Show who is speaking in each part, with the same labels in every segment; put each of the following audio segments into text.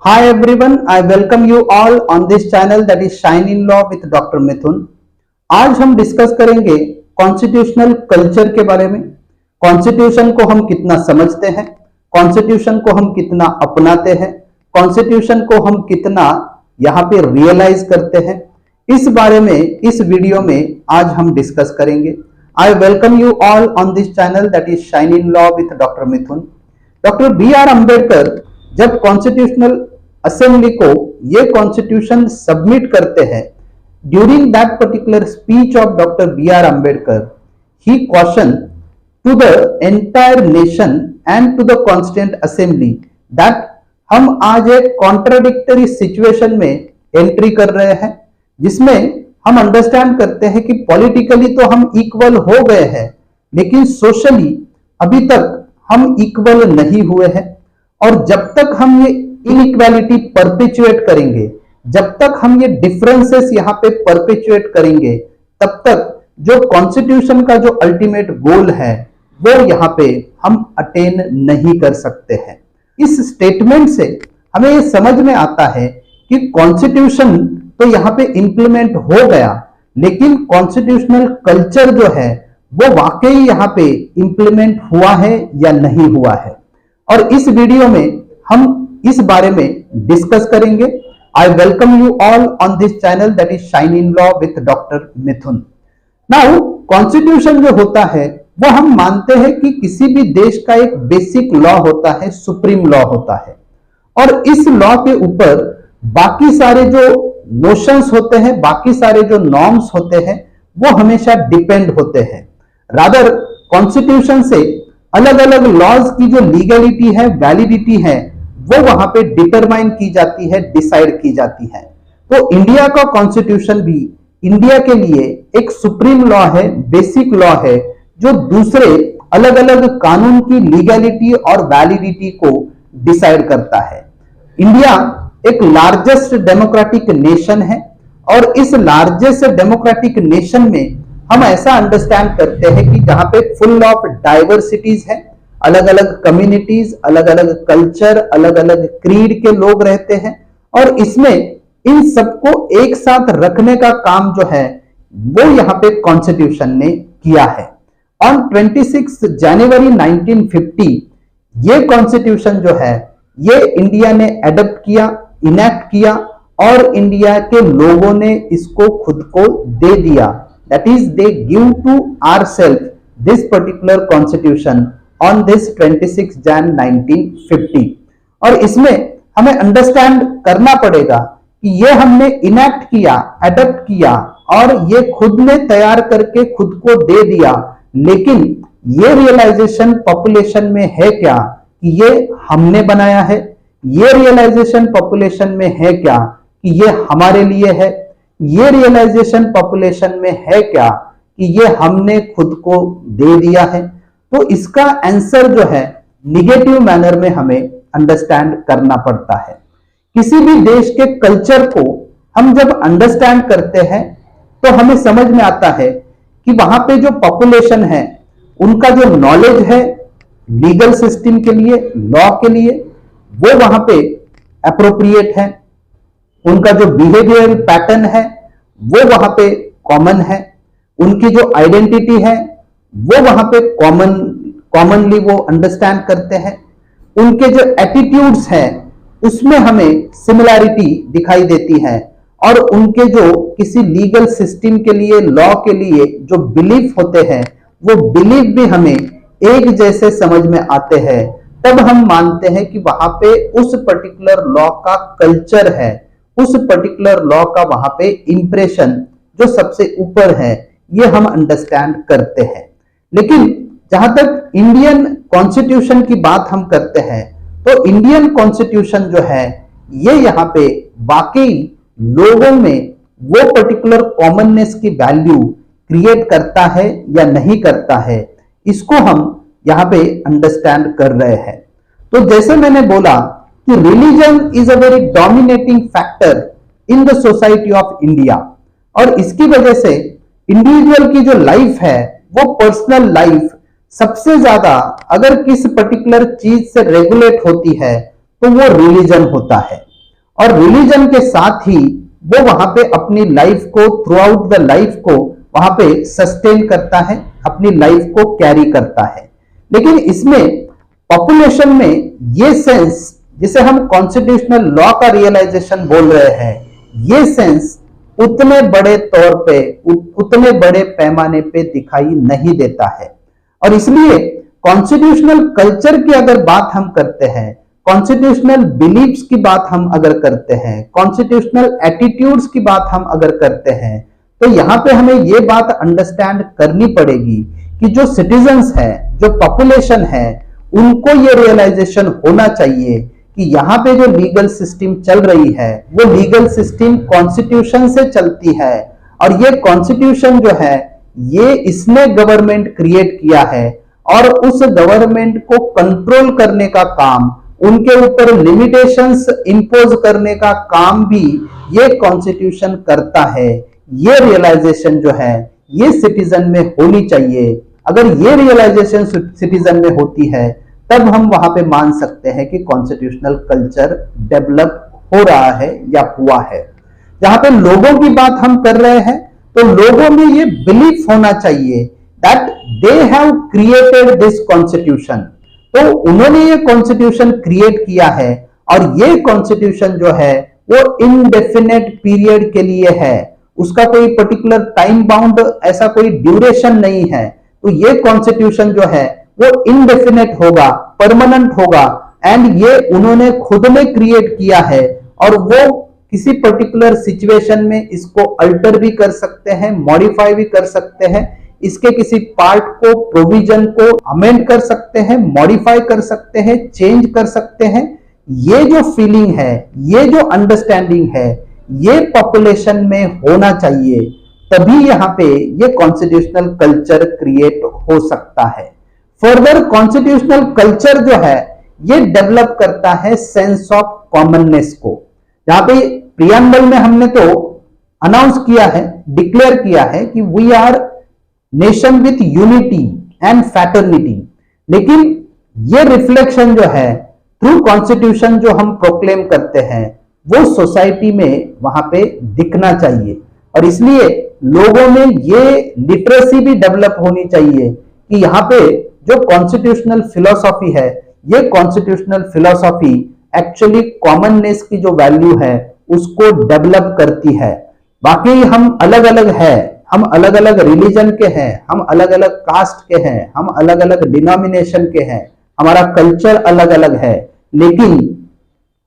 Speaker 1: Hi everyone, I welcome you all on this channel that is Shine in Law with Dr. मिथुन। आज हम discuss करेंगे constitutional culture के बारे में। Constitution को हम कितना समझते हैं, कॉन्स्टिट्यूशन को हम कितना अपनाते हैं, कॉन्स्टिट्यूशन को हम कितना यहाँ पे रियलाइज करते हैं, इस बारे में इस वीडियो में आज हम डिस्कस करेंगे। I welcome you all on this channel that is shine in law with doctor Mithun. Doctor B R Ambedkar जब कॉन्स्टिट्यूशनल असेंबली को ये कॉन्स्टिट्यूशन सबमिट करते हैं, during that particular speech of doctor B R Ambedkar he question to the entire nation and to the constituent assembly that हम आज एक contradictory situation में entry कर रहे हैं, जिसमें हम अंडरस्टैंड करते हैं कि पॉलिटिकली तो हम इक्वल हो गए हैं, लेकिन सोशली अभी तक हम इक्वल नहीं हुए हैं। और जब तक हम ये इनइक्वालिटी परपेचुएट करेंगे, जब तक हम ये डिफरेंसेस यहाँ पे परपेचुएट करेंगे, तब तक जो कॉन्स्टिट्यूशन का जो अल्टीमेट गोल है वो यहाँ पे हम अटेन नहीं कर सकते हैं। इस स्टेटमेंट से हमें ये समझ में आता है कि कॉन्स्टिट्यूशन तो यहाँ पे इंप्लीमेंट हो गया, लेकिन कॉन्स्टिट्यूशनल कल्चर जो है वो वाकई यहाँ पे इंप्लीमेंट हुआ है या नहीं हुआ है। और इस वीडियो में हम इस बारे में डिस्कस करेंगे। I welcome you all on this channel that is shine in law with doctor Mithun. Now constitution जो होता है वो हम मानते हैं कि किसी भी देश का एक बेसिक लॉ होता है, सुप्रीम लॉ होता है, और इस लॉ के ऊपर बाकी सारे जो नोशंस होते हैं, बाकी सारे जो नॉर्म्स होते हैं वो हमेशा डिपेंड होते हैं। रादर कॉन्स्टिट्यूशन से अलग अलग लॉज की जो लीगलिटी है, वैलिडिटी है, वो वहां पे डिटरमाइन की जाती है, डिसाइड की जाती है। तो इंडिया का कॉन्स्टिट्यूशन भी इंडिया के लिए एक सुप्रीम लॉ है, बेसिक लॉ है, जो दूसरे अलग अलग कानून की लीगलिटी और वैलिडिटी को डिसाइड करता है। इंडिया एक लार्जेस्ट डेमोक्रेटिक नेशन है, और इस लार्जेस्ट डेमोक्रेटिक नेशन में हम ऐसा अंडरस्टैंड करते हैं कि जहां पे फुल ऑफ डाइवर्सिटीज है, अलग अलग कम्युनिटीज, अलग अलग कल्चर, अलग अलग क्रीड के लोग रहते हैं, और इसमें इन सबको एक साथ रखने का काम जो है वो यहाँ पे कॉन्स्टिट्यूशन ने किया है। ऑन 26 जनवरी 1950 ये कॉन्स्टिट्यूशन जो है ये इंडिया ने एडप्ट किया, इनेक्ट किया, और इंडिया के लोगों ने इसको खुद को दे दिया। That is they give to ourself this particular constitution on this 26 Jan 1950। और इसमें हमें अंडरस्टैंड करना पड़ेगा कि ये हमने इनेक्ट किया, एडप्ट किया, और ये खुद ने तैयार करके खुद को दे दिया, लेकिन ये रियलाइजेशन पॉपुलेशन में है क्या कि ये हमने बनाया है? ये रियलाइजेशन पॉपुलेशन में है क्या कि ये हमारे लिए है? ये रियलाइजेशन पॉपुलेशन में है क्या कि ये हमने खुद को दे दिया है? तो इसका आंसर जो है निगेटिव मैनर में हमें अंडरस्टैंड करना पड़ता है। किसी भी देश के कल्चर को हम जब अंडरस्टैंड करते हैं तो हमें समझ में आता है कि वहां पे जो पॉपुलेशन है उनका जो नॉलेज है लीगल सिस्टम के लिए, लॉ के लिए, वो वहां पे एप्रोप्रिएट है। उनका जो बिहेवियरल पैटर्न है वो वहां पे कॉमन है। उनकी जो आइडेंटिटी है वो वहां पे कॉमनली वो अंडरस्टैंड करते हैं। उनके जो एटीट्यूड्स हैं उसमें हमें सिमिलैरिटी दिखाई देती है, और उनके जो किसी लीगल सिस्टम के लिए, लॉ के लिए जो बिलीफ होते हैं वो बिलीफ भी हमें एक जैसे समझ में आते हैं। तब हम मानते हैं कि वहां पे उस पर्टिकुलर लॉ का कल्चर है, उस पर्टिकुलर लॉ का वहां पे इंप्रेशन जो सबसे ऊपर है, ये हम अंडरस्टैंड करते हैं। लेकिन जहां तक इंडियन कॉन्स्टिट्यूशन की बात हम करते हैं, तो इंडियन कॉन्स्टिट्यूशन जो है ये यहाँ पे वाकई लोगों में वो पर्टिकुलर कॉमननेस की वैल्यू क्रिएट करता है या नहीं करता है, इसको हम यहाँ पे अंडरस्टैंड कर रहे हैं। तो जैसे मैंने बोला कि religion is a very dominating factor in the society of India, और इसकी वजह से इंडिविजुअल की जो लाइफ है वो पर्सनल लाइफ सबसे ज्यादा अगर किस पर्टिकुलर चीज से रेगुलेट होती है तो वो रिलीजन होता है। और रिलीजन के साथ ही वो वहां पे अपनी लाइफ को, थ्रू आउट द लाइफ को वहां पे सस्टेन करता है, अपनी लाइफ को कैरी करता है। लेकिन इसमें पॉपुलेशन में ये सेंस, जिसे हम कॉन्स्टिट्यूशनल लॉ का रियलाइजेशन बोल रहे हैं, ये सेंस उतने बड़े तौर पे, उतने बड़े पैमाने पे दिखाई नहीं देता है। और इसलिए कॉन्स्टिट्यूशनल कल्चर की अगर बात हम करते हैं, कॉन्स्टिट्यूशनल बिलीफ्स की बात हम अगर करते हैं, कॉन्स्टिट्यूशनल एटीट्यूड्स की बात हम अगर करते हैं, तो यहां पे हमें ये बात अंडरस्टैंड करनी पड़ेगी कि जो सिटीजन्स है, जो पॉपुलेशन है, उनको ये रियलाइजेशन होना चाहिए कि यहाँ पे जो लीगल सिस्टम चल रही है वो लीगल सिस्टम कॉन्स्टिट्यूशन से चलती है। और ये कॉन्स्टिट्यूशन जो है ये इसने गवर्नमेंट क्रिएट किया है, और उस गवर्नमेंट को कंट्रोल करने का काम, उनके ऊपर लिमिटेशंस इंपोज करने का काम भी ये कॉन्स्टिट्यूशन करता है। ये रियलाइजेशन जो है ये सिटीजन में होनी चाहिए। अगर ये रियलाइजेशन सिटीजन में होती है तब हम वहां पे मान सकते हैं कि कॉन्स्टिट्यूशनल कल्चर डेवलप हो रहा है या हुआ है। जहां पे लोगों की बात हम कर रहे हैं तो लोगों में ये बिलीफ होना चाहिए that they have created this constitution. तो उन्होंने ये कॉन्स्टिट्यूशन क्रिएट किया है और ये कॉन्स्टिट्यूशन जो है वो इनडेफिनेट पीरियड के लिए है, उसका कोई पर्टिकुलर टाइम बाउंड, ऐसा कोई ड्यूरेशन नहीं है। तो ये कॉन्स्टिट्यूशन जो है वो इनडेफिनेट होगा, परमानेंट होगा, एंड ये उन्होंने खुद ने क्रिएट किया है और वो किसी पर्टिकुलर सिचुएशन में इसको अल्टर भी कर सकते हैं, मॉडिफाई भी कर सकते हैं, इसके किसी पार्ट को, प्रोविजन को अमेंड कर सकते हैं, मॉडिफाई कर सकते हैं, चेंज कर सकते हैं। ये जो फीलिंग है, ये जो अंडरस्टैंडिंग है, ये पॉपुलेशन में होना चाहिए, तभी यहां पे ये कॉन्स्टिट्यूशनल कल्चर क्रिएट हो सकता है। फर्दर कॉन्स्टिट्यूशनल कल्चर जो है ये डेवलप करता है सेंस ऑफ कॉमननेस को। जहां पे प्रियम्बल में हमने तो अनाउंस किया है, डिक्लेयर किया है कि we are nation with unity and fraternity, लेकिन ये रिफ्लेक्शन जो है थ्रू कॉन्स्टिट्यूशन जो हम प्रोक्लेम करते हैं वो सोसाइटी में वहां पे दिखना चाहिए। और इसलिए लोगों में ये लिटरेसी भी डेवलप होनी चाहिए कि यहाँ पे जो कॉन्स्टिट्यूशनल फिलॉसफी है, ये कॉन्स्टिट्यूशनल फिलॉसफी एक्चुअली कॉमननेस की जो वैल्यू है उसको डेवलप करती है। बाकी हम अलग अलग है, हम अलग अलग रिलीजन के हैं, हम अलग अलग कास्ट के हैं, हम अलग अलग डिनोमिनेशन के हैं, हमारा कल्चर अलग अलग है, लेकिन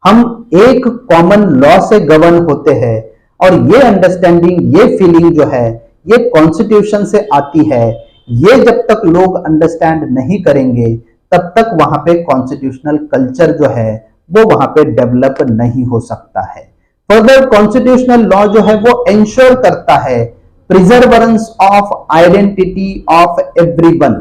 Speaker 1: हम एक कॉमन लॉ से गवर्न होते हैं। और ये अंडरस्टैंडिंग, ये फीलिंग जो है ये कॉन्स्टिट्यूशन से आती है। ये जब तक लोग अंडरस्टैंड नहीं करेंगे तब तक वहां पे कॉन्स्टिट्यूशनल कल्चर जो है वो वहां पे डेवलप नहीं हो सकता है। फर्दर कॉन्स्टिट्यूशनल लॉ जो है वो एंश्योर करता है प्रिजर्वेंस of identity of everyone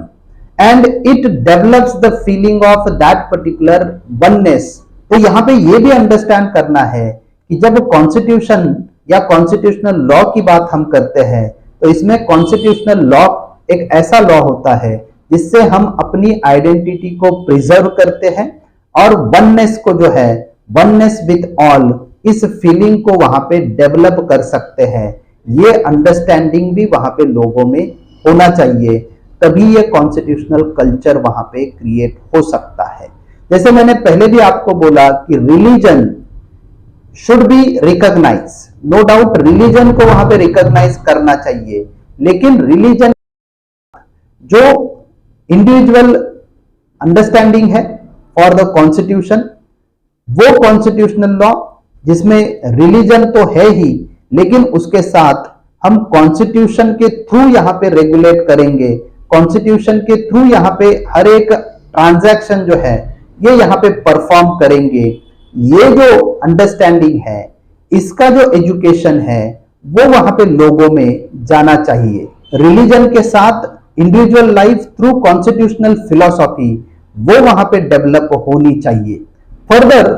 Speaker 1: and it develops the feeling of that particular oneness. तो यहां पे ये भी अंडरस्टैंड करना है कि जब कॉन्स्टिट्यूशन या कॉन्स्टिट्यूशनल लॉ की बात हम करते हैं तो इसमें कॉन्स्टिट्यूशनल लॉ एक ऐसा लॉ होता है जिससे हम अपनी आइडेंटिटी को प्रिजर्व करते हैं और वननेस को जो है, वननेस विथ ऑल, इस फीलिंग को वहां पे डेवलप कर सकते हैं। ये अंडरस्टैंडिंग भी वहां पे लोगों में होना चाहिए, तभी ये कॉन्स्टिट्यूशनल कल्चर वहां पे क्रिएट हो सकता है। जैसे मैंने पहले भी आपको बोला कि religion should be recognise, no doubt religion को वहां पे रिकॉग्नाइज करना चाहिए, लेकिन रिलीजन जो इंडिविजुअल अंडरस्टैंडिंग है फॉर द कॉन्स्टिट्यूशन, वो कॉन्स्टिट्यूशनल लॉ जिसमें रिलीजन तो है ही, लेकिन उसके साथ हम कॉन्स्टिट्यूशन के थ्रू यहां पे रेगुलेट करेंगे, कॉन्स्टिट्यूशन के थ्रू यहां पे हर एक ट्रांजैक्शन जो है ये यहां पे परफॉर्म करेंगे। ये जो अंडरस्टैंडिंग है, इसका जो एजुकेशन है वो वहां पे लोगों में जाना चाहिए। रिलीजन के साथ individual life through constitutional philosophy वो वहां पे डेवलप होनी चाहिए। फर्दर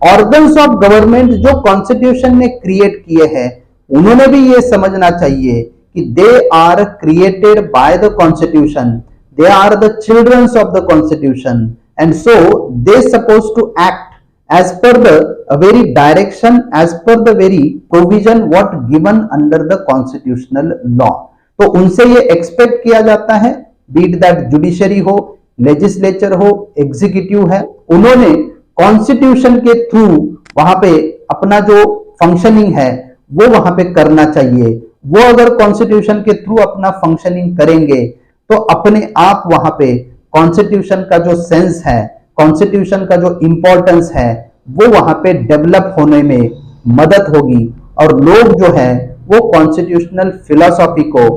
Speaker 1: ऑर्गन्स ऑफ गवर्नमेंट जो कॉन्स्टिट्यूशन ने क्रिएट किए हैं उन्होंने भी ये समझना चाहिए कि they are created by the constitution, they are the childrens of the constitution and so they suppose to act as per the very direction, as per the very provision what given under the constitutional law. तो उनसे ये expect किया जाता है, beat that judiciary हो, legislature हो, executive है, उन्होंने कॉन्स्टिट्यूशन के थ्रू वहां पे अपना जो फंक्शनिंग है वो वहां पे करना चाहिए। वो अगर कॉन्स्टिट्यूशन के थ्रू अपना फंक्शनिंग करेंगे तो अपने आप वहां पे कॉन्स्टिट्यूशन का जो सेंस है, कॉन्स्टिट्यूशन का जो इंपॉर्टेंस है वो वहां पे डेवलप होने में मदद होगी और लोग जो है वो कॉन्स्टिट्यूशनल फिलॉसफी को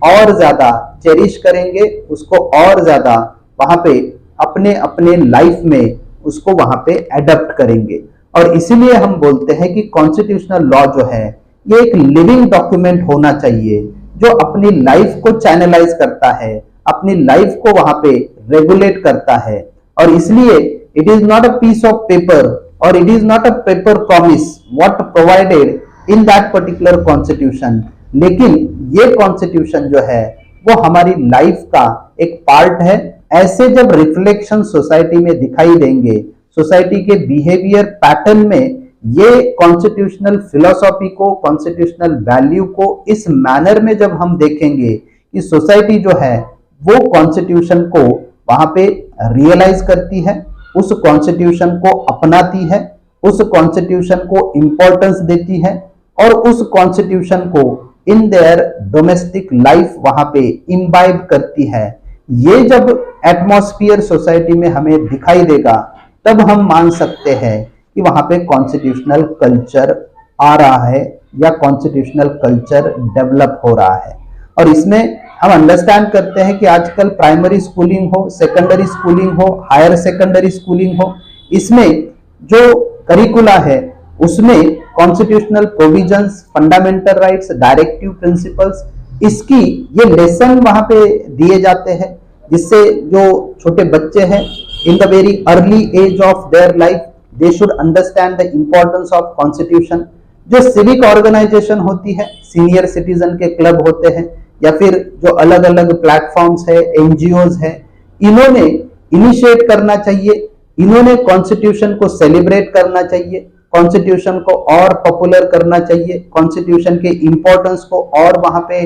Speaker 1: और ज्यादा चेरिश करेंगे, उसको और ज्यादा वहां पे अपने अपने लाइफ में उसको वहां पे एडप्ट करेंगे। और इसीलिए हम बोलते हैं कि कॉन्स्टिट्यूशनल लॉ जो है ये एक लिविंग डॉक्यूमेंट होना चाहिए जो अपनी लाइफ को चैनलाइज करता है, अपनी लाइफ को वहां पे रेगुलेट करता है। और इसलिए it is not a piece of paper और it is not a paper promise what provided in that particular constitution, लेकिन ये कॉन्स्टिट्यूशन जो है वो हमारी लाइफ का एक पार्ट है। ऐसे जब रिफ्लेक्शन सोसाइटी में दिखाई देंगे, सोसाइटी के बिहेवियर पैटर्न में ये कॉन्स्टिट्यूशनल फिलॉसफी को, कॉन्स्टिट्यूशनल वैल्यू को इस मैनर में जब हम देखेंगे कि सोसाइटी जो है वो कॉन्स्टिट्यूशन को वहां पे रियलाइज करती है, उस कॉन्स्टिट्यूशन को अपनाती है, उस कॉन्स्टिट्यूशन को इंपॉर्टेंस देती है और उस कॉन्स्टिट्यूशन को इन देयर डोमेस्टिक लाइफ वहां पे इम्बाइब करती है। ये जब एटमॉस्फियर सोसाइटी में हमें दिखाई देगा तब हम मान सकते हैं कि वहां पे कॉन्स्टिट्यूशनल कल्चर आ रहा है या कॉन्स्टिट्यूशनल कल्चर डेवलप हो रहा है। और इसमें हम अंडरस्टैंड करते हैं कि आजकल प्राइमरी स्कूलिंग हो, सेकेंडरी स्कूलिंग हो, हायर सेकेंडरी स्कूलिंग हो, इसमें जो करिकुला है उसमें constitutional provisions, fundamental rights, directive principles, इसकी ये लेसन वहां पे दिए जाते हैं जिससे जो छोटे बच्चे हैं in the very early age of their life they should understand the importance of constitution. जो सिविक ऑर्गेनाइजेशन होती है, सीनियर सिटीजन के क्लब होते हैं या फिर जो अलग अलग प्लेटफॉर्म्स है, एनजीओज है, इन्होंने इनिशिएट करना चाहिए, इन्होंने कॉन्स्टिट्यूशन को सेलिब्रेट करना चाहिए, कॉन्स्टिट्यूशन को और पॉपुलर करना चाहिए, कॉन्स्टिट्यूशन के इंपॉर्टेंस को और वहां पे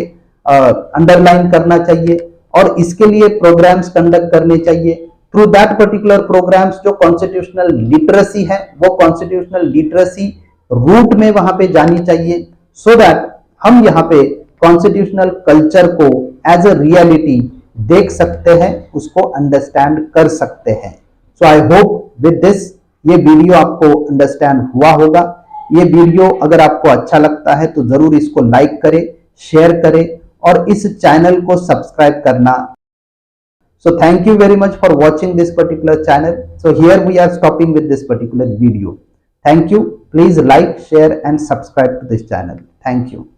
Speaker 1: अंडरलाइन करना चाहिए और इसके लिए प्रोग्राम्स कंडक्ट करने चाहिए। थ्रू दैट पर्टिकुलर प्रोग्राम्स जो कॉन्स्टिट्यूशनल लिटरेसी है वो कॉन्स्टिट्यूशनल लिटरेसी रूट में वहां पे जानी चाहिए सो दैट हम यहाँ पे कॉन्स्टिट्यूशनल कल्चर को एज अ रियलिटी देख सकते हैं, उसको अंडरस्टैंड कर सकते हैं। सो आई होप विद दिस ये वीडियो आपको अंडरस्टैंड हुआ होगा। ये वीडियो अगर आपको अच्छा लगता है तो जरूर इसको लाइक करें, शेयर करें और इस चैनल को सब्सक्राइब करना। So thank you very much for watching this particular channel. So here we are stopping with this particular video. Thank you. Please like, share and subscribe to this channel. Thank you.